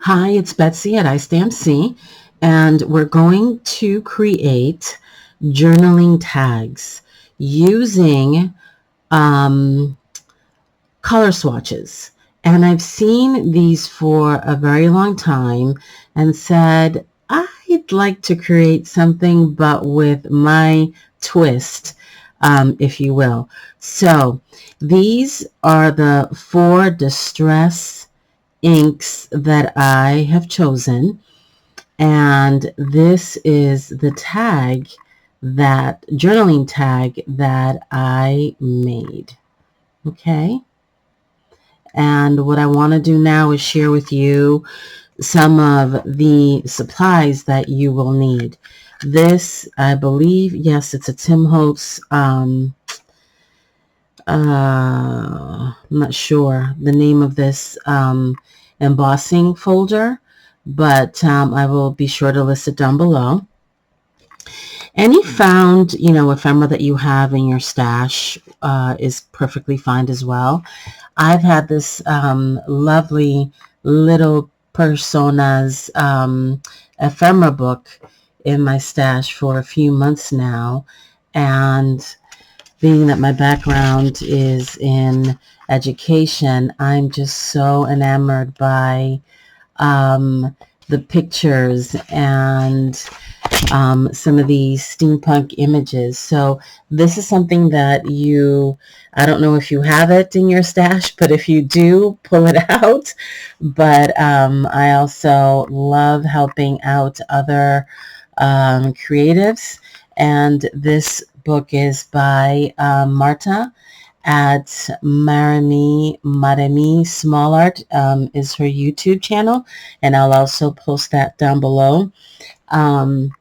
Hi, it's Betsy at iStampC, and we're going to create journaling tags using um, color swatches. And I've seen these for a very long time and said, I'd like to create something, but with my twist, if you will. So these are the 4 distress inks that I have chosen, and this is the tag, that journaling tag that I made. Okay, and what I want to do now is share with you some of the supplies that you will need. This, I believe, yes, it's a Tim Holtz. I'm not sure the name of this embossing folder, but I will be sure to list it down below. Any found, ephemera that you have in your stash is perfectly fine as well. I've had this lovely little personas ephemera book in my stash for a few months now, and being that my background is in education, I'm just so enamored by the pictures and some of these steampunk images. So this is something that I don't know if you have it in your stash, but if you do, pull it out. But I also love helping out other creatives. And this book is by Marta at Marami Small Art is her YouTube channel, and I'll also post that down below. And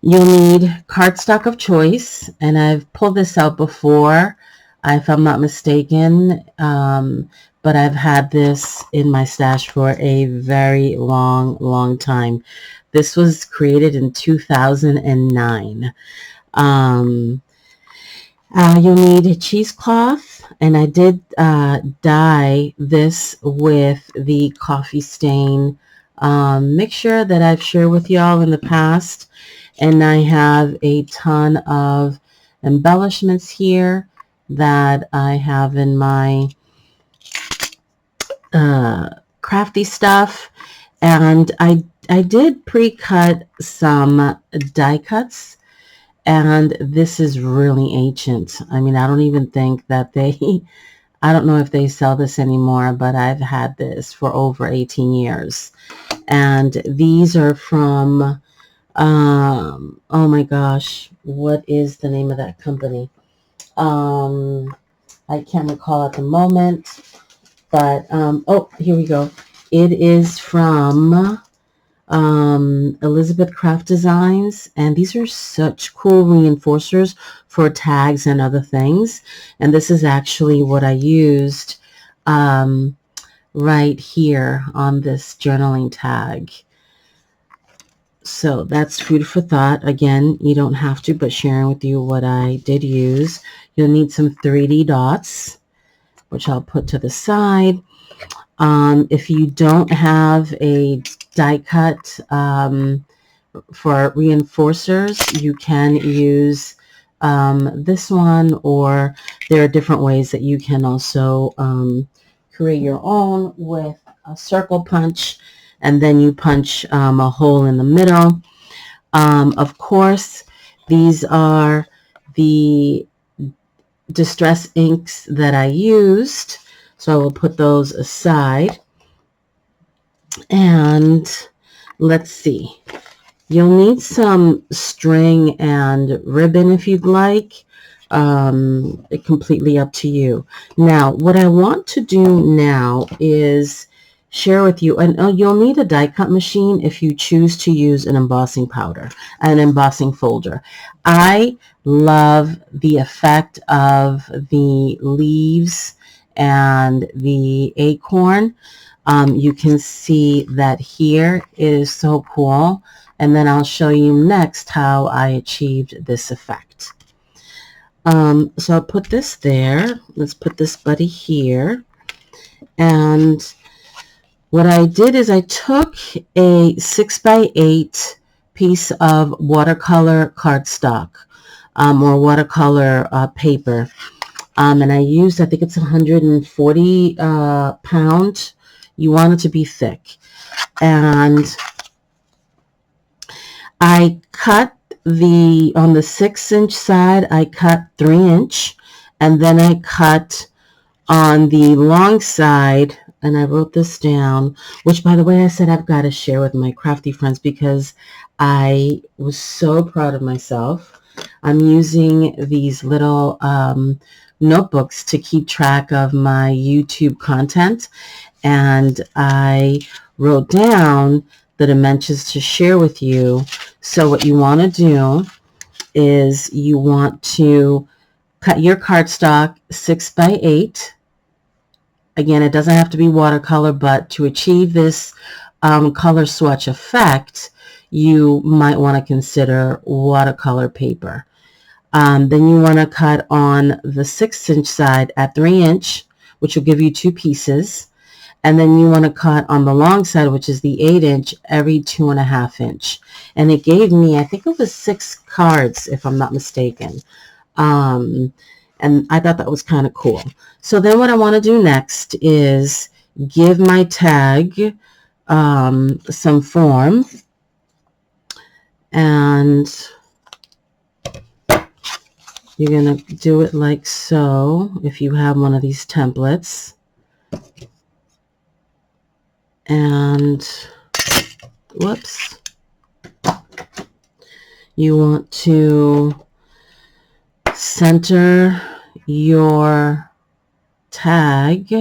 you'll need cardstock of choice, and I've pulled this out before, if I'm not mistaken, but I've had this in my stash for a very long time. This was created in 2009. You'll need cheesecloth, and I did dye this with the coffee stain mixture that I've shared with y'all in the past. And I have a ton of embellishments here that I have in my crafty stuff. And I did pre-cut some die cuts, and this is really ancient. I mean, I don't even think that I don't know if they sell this anymore, but I've had this for over 18 years. And these are from, oh my gosh, what is the name of that company? I can't recall at the moment, but, oh, here we go. It is from Elizabeth Craft Designs, and these are such cool reinforcers for tags and other things. And this is actually what I used right here on this journaling tag. So that's food for thought. Again, you don't have to, but sharing with you what I did use. You'll need some 3D dots, which I'll put to the side. If you don't have a die cut for reinforcers, you can use this one, or there are different ways that you can also create your own with a circle punch, and then you punch a hole in the middle. Of course, these are the distress inks that I used, so I will put those aside. And let's see, you'll need some string and ribbon if you'd like. It's completely up to you. Now, what I want to do now is share with you, and you'll need a die cut machine if you choose to use an embossing powder, an embossing folder. I love the effect of the leaves and the acorn. You can see that here. It is so cool. And then I'll show you next how I achieved this effect. So I'll put this there. Let's put this buddy here. And what I did is I took a 6x8 piece of watercolor cardstock or watercolor paper. And I used, I think it's 140 pound. You want it to be thick. And I cut on the 6-inch side, I cut 3-inch. And then I cut on the long side, and I wrote this down, which, by the way, I said I've got to share with my crafty friends because I was so proud of myself. I'm using these little notebooks to keep track of my YouTube content, and I wrote down the dimensions to share with you. So what you want to do is you want to cut your cardstock 6x8. Again, it doesn't have to be watercolor, but to achieve this color swatch effect, you might want to consider watercolor paper. Then you want to cut on the 6-inch side at 3-inch, which will give you 2 pieces. And then you want to cut on the long side, which is the 8-inch, every 2.5-inch. And it gave me, I think it was 6 cards, if I'm not mistaken. And I thought that was kind of cool. So then what I want to do next is give my tag some form. And you're going to do it like so if you have one of these templates. And whoops. You want to center your tag,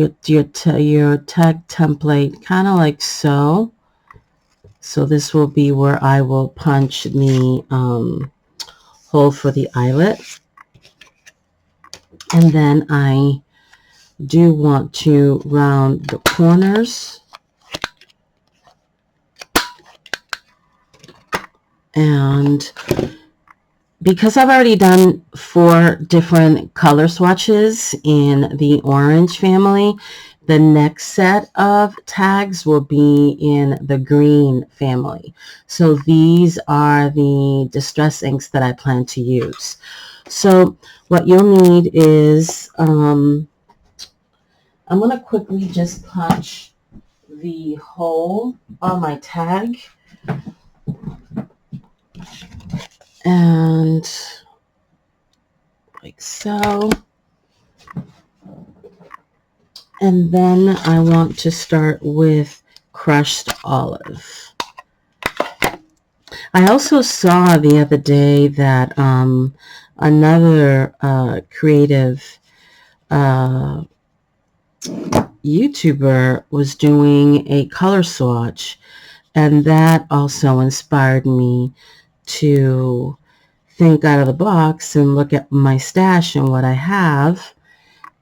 your tag template, kind of like so. So this will be where I will punch the hole for the eyelet. And then I do want to round the corners. And because I've already done 4 different color swatches in the orange family, the next set of tags will be in the green family. So these are the distress inks that I plan to use. So what you'll need is, I'm going to quickly just punch the hole on my tag. And like so. And then I want to start with crushed olive. I also saw the other day that another creative YouTuber was doing a color swatch, and that also inspired me to think out of the box and look at my stash and what I have.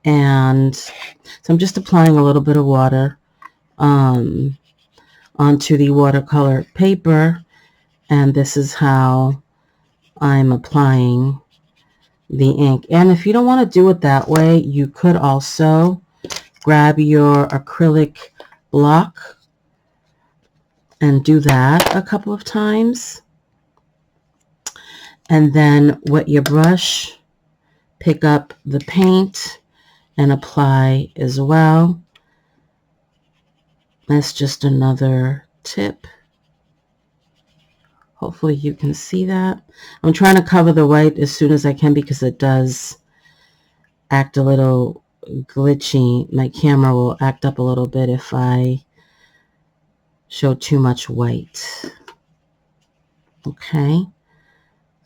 And so I'm just applying a little bit of water onto the watercolor paper, and this is how I'm applying the ink. And if you don't want to do it that way, you could also grab your acrylic block and do that a couple of times. And then wet your brush, pick up the paint, and apply as well. That's just another tip. Hopefully you can see that. I'm trying to cover the white as soon as I can because it does act a little glitchy. My camera will act up a little bit if I show too much white. Okay.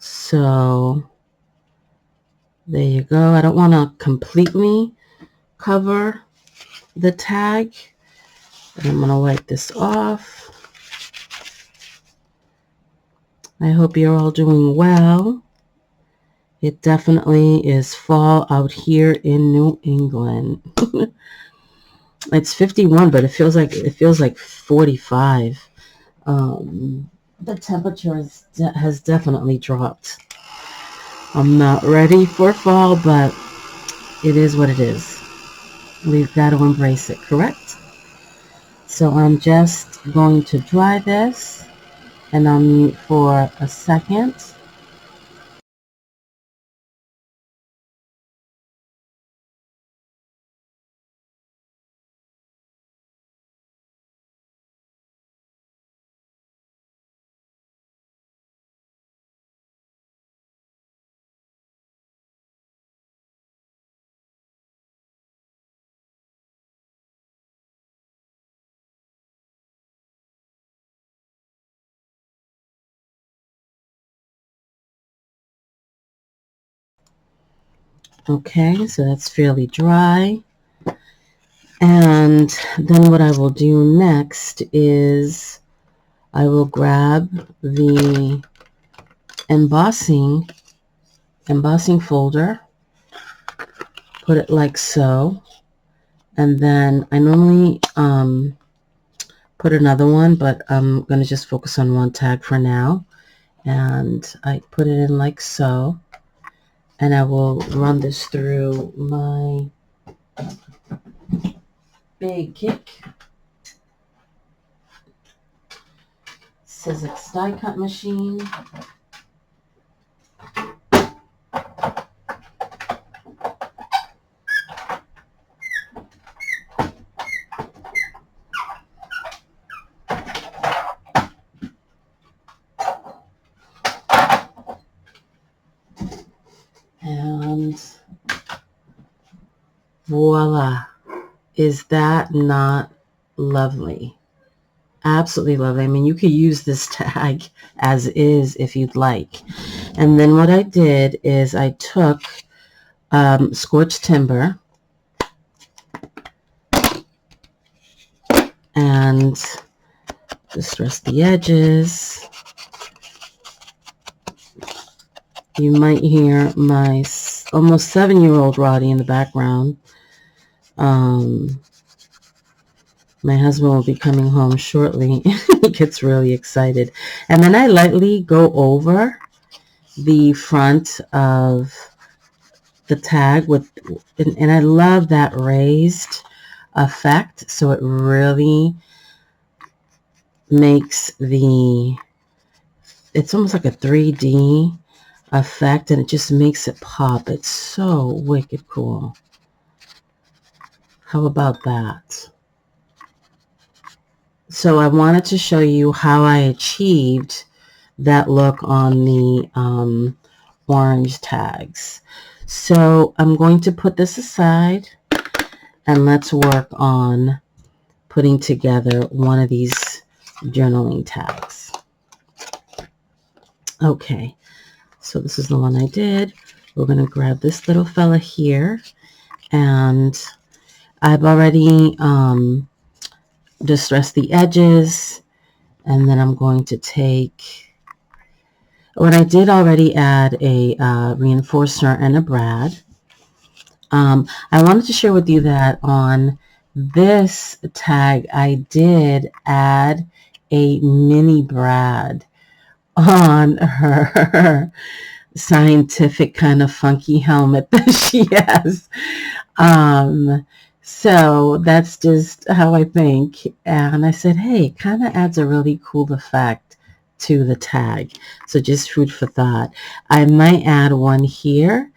So there you go. I don't want to completely cover the tag. And I'm going to wipe this off. I hope you're all doing well. It definitely is fall out here in New England. It's 51, but it feels like 45. The temperature has definitely dropped. I'm not ready for fall, but it is what it is. We've got to embrace it, correct? So I'm just going to dry this, and I'll mute for a second. Okay, so that's fairly dry. And then what I will do next is I will grab the embossing folder, put it like so, and then I normally put another one, but I'm going to just focus on one tag for now, and I put it in like so, and I will run this through my big kick Sizzix die cut machine. And voila. Is that not lovely? Absolutely lovely. I mean, you could use this tag as is if you'd like. And then what I did is I took scorched timber and distressed the edges. You might hear my almost 7-year-old Roddy in the background. My husband will be coming home shortly. He gets really excited. And then I lightly go over the front of the tag with, and I love that raised effect. So it really makes it's almost like a 3D effect, and it just makes it pop. It's so wicked cool. How about that? So I wanted to show you how I achieved that look on the orange tags. So I'm going to put this aside, and let's work on putting together one of these journaling tags. Okay, so this is the one I did. We're going to grab this little fella here, and I've already distressed the edges, and then I'm going to take, when I did already add a reinforcer and a brad. I wanted to share with you that on this tag, I did add a mini brad on her scientific kind of funky helmet that she has. So that's just how I think. And I said, hey, it kind of adds a really cool effect to the tag. So just food for thought. I might add one here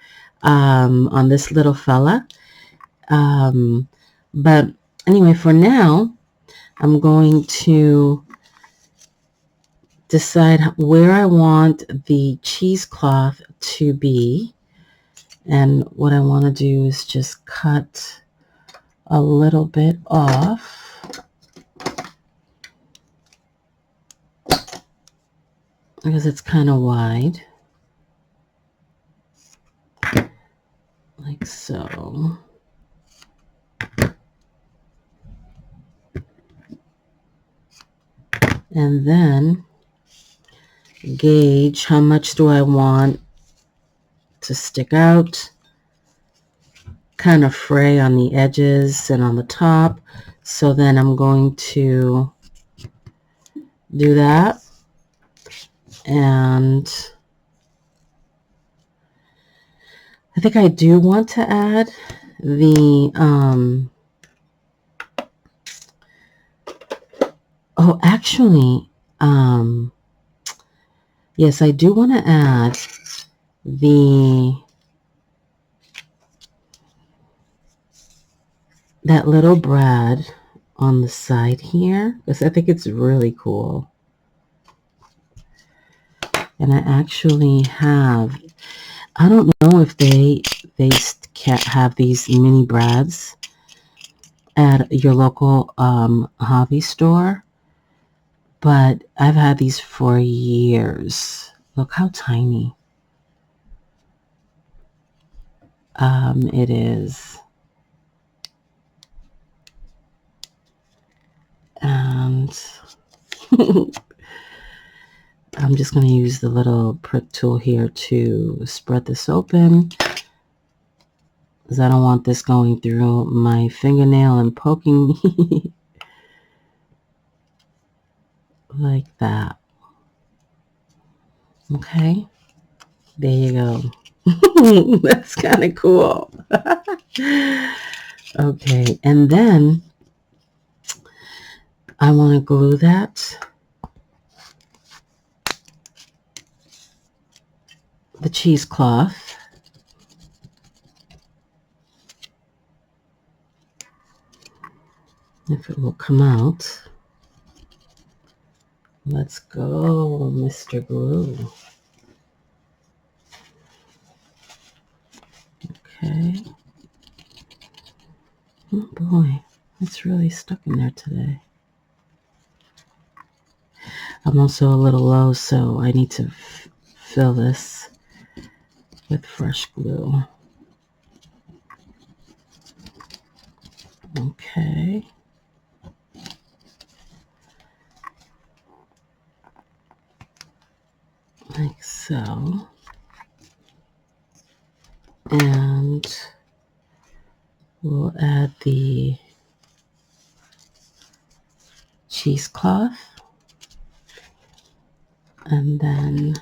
on this little fella. But anyway, for now, I'm going to decide where I want the cheesecloth to be. And what I want to do is just cut a little bit off. Because it's kind of wide. Like so. And then gauge how much do I want to stick out. Kind of fray on the edges and on the top. So then I'm going to do that. And I think I do want to add the Oh, actually, yes, I do want to add that little brad on the side here, because I think it's really cool. And I actually have, I don't know if they can't have these mini brads at your local hobby store, but I've had these for years. Look how tiny it is. And I'm just going to use the little prick tool here to spread this open, because I don't want this going through my fingernail and poking me. Like that. Okay, there you go. That's kind of cool. Okay, and then I want to glue that, the cheesecloth, if it will come out. Let's go, Mr. Glue. Okay. Oh boy, it's really stuck in there today. I'm also a little low, so I need to fill this with fresh glue. Okay. Like so. And we'll add the cheesecloth. And then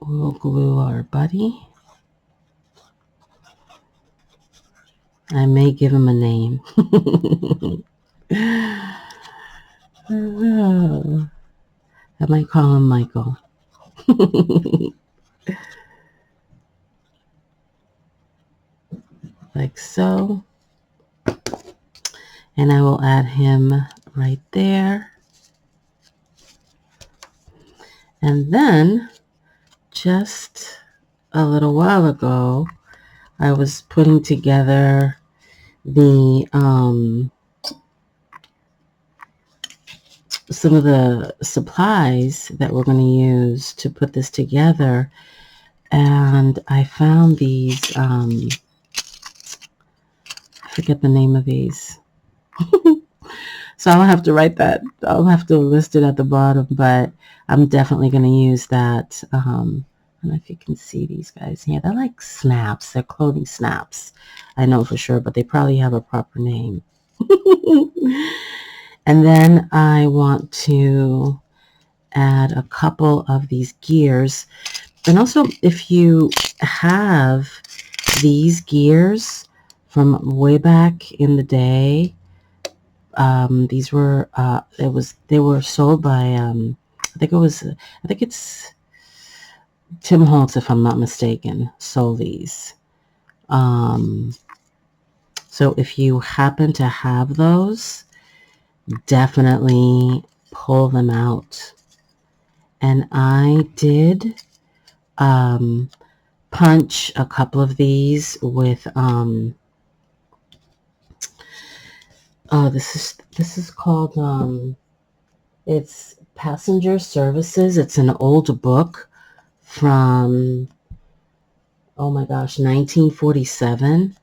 we'll glue our buddy. I may give him a name. I might call him Michael. Like so. And I will add him right there. And then, just a little while ago, I was putting together the some of the supplies that we're going to use to put this together, and I found these, I forget the name of these. So I'll have to write that. I'll have to list it at the bottom, but I'm definitely going to use that. I don't know if you can see these guys here. They're like snaps. They're clothing snaps. I know for sure, but they probably have a proper name. And then I want to add a couple of these gears. And also, if you have these gears from way back in the day, these were they were sold by I think it's Tim Holtz, if I'm not mistaken, sold these. So if you happen to have those, definitely pull them out. And I did punch a couple of these with this is called it's Passenger Services. It's an old book from, oh my gosh, 1947,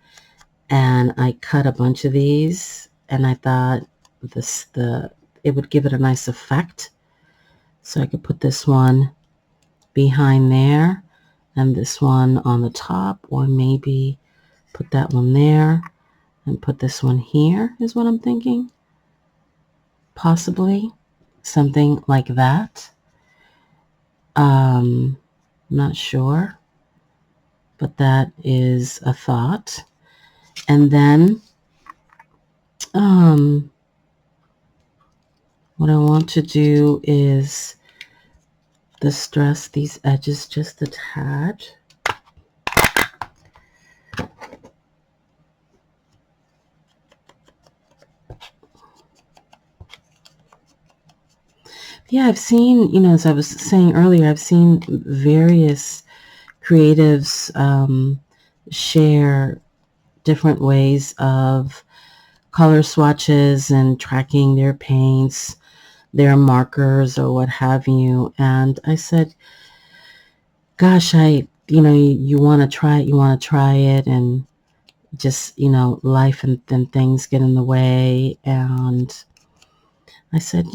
and I cut a bunch of these, and I thought it would give it a nice effect. So I could put this one behind there and this one on the top, or maybe put that one there and put this one here is what I'm thinking. Possibly something like that. Not sure, but that is a thought. And then What I want to do is distress these edges just a tad. Yeah, I've seen, you know, as I was saying earlier, I've seen various creatives share different ways of color swatches and tracking their paints, their markers, or what have you. And I said, gosh, you want to try it, and just, life and things get in the way. And I said,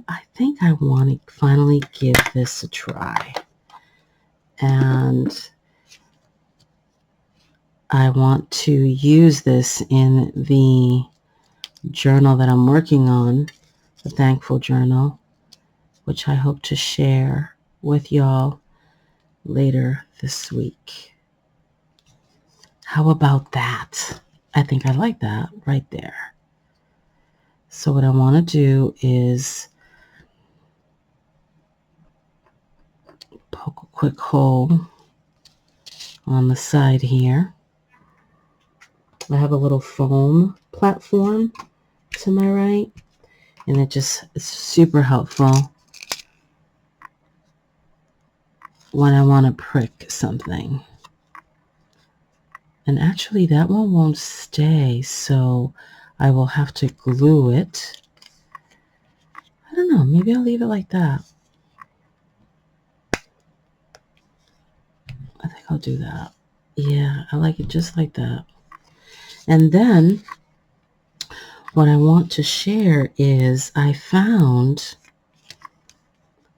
I think I want to finally give this a try. And I want to use this in the journal that I'm working on, the Thankful Journal, which I hope to share with y'all later this week. How about that? I think I like that right there. So what I want to do is poke a quick hole on the side here. I have a little foam platform to my right, and it's super helpful when I want to prick something. And actually that one won't stay, so I will have to glue it. I don't know, maybe I'll leave it like that. I think I'll do that. Yeah, I like it just like that. And then what I want to share is I found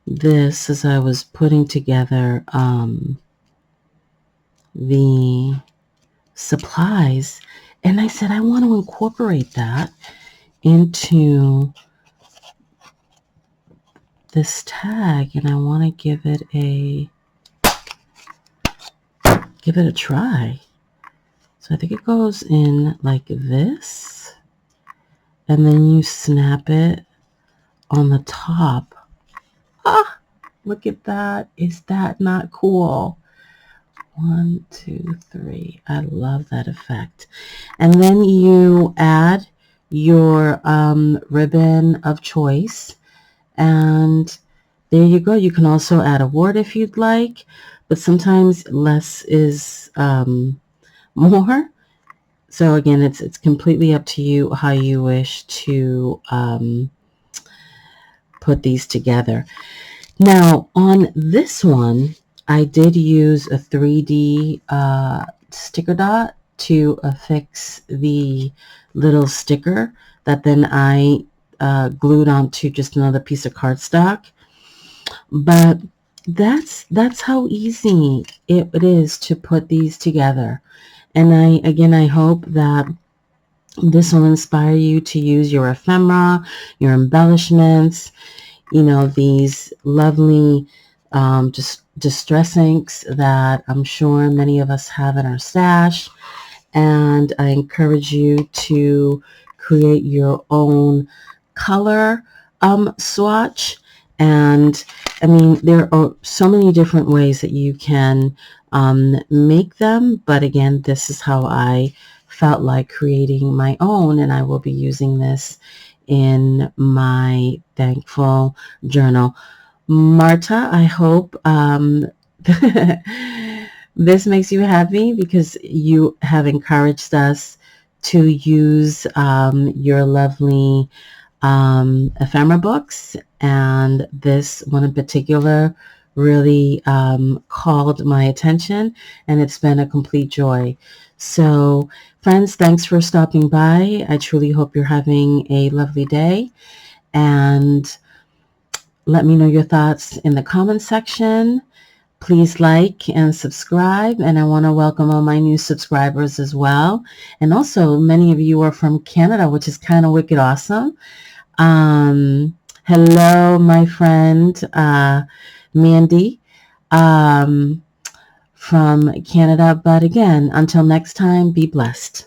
this as I was putting together the supplies, and I said I want to incorporate that into this tag, and I want to give it a try. So I think it goes in like this, and then you snap it on the top. Ah, look at that. Is that not cool? 1, 2, 3. I love that effect. And then you add your ribbon of choice, and there you go. You can also add a wart if you'd like, but sometimes less is more. So again, it's completely up to you how you wish to put these together. Now on this one, I did use a 3D sticker dot to affix the little sticker that then I glued onto just another piece of cardstock. But that's how easy it is to put these together. And I hope that this will inspire you to use your ephemera, your embellishments, these lovely just distress inks that I'm sure many of us have in our stash. And I encourage you to create your own color swatch. And I mean, there are so many different ways that you can make them. But again, this is how I felt like creating my own, and I will be using this in my Thankful Journal. Marta, I hope this makes you happy, because you have encouraged us to use your lovely ephemera books, and this one in particular really called my attention, and it's been a complete joy. So friends, thanks for stopping by. I truly hope you're having a lovely day, and let me know your thoughts in the comment section. Please like and subscribe, and I want to welcome all my new subscribers as well. And also, many of you are from Canada, which is kind of wicked awesome. Hello, my friend Mandy from Canada. But again, until next time, be blessed.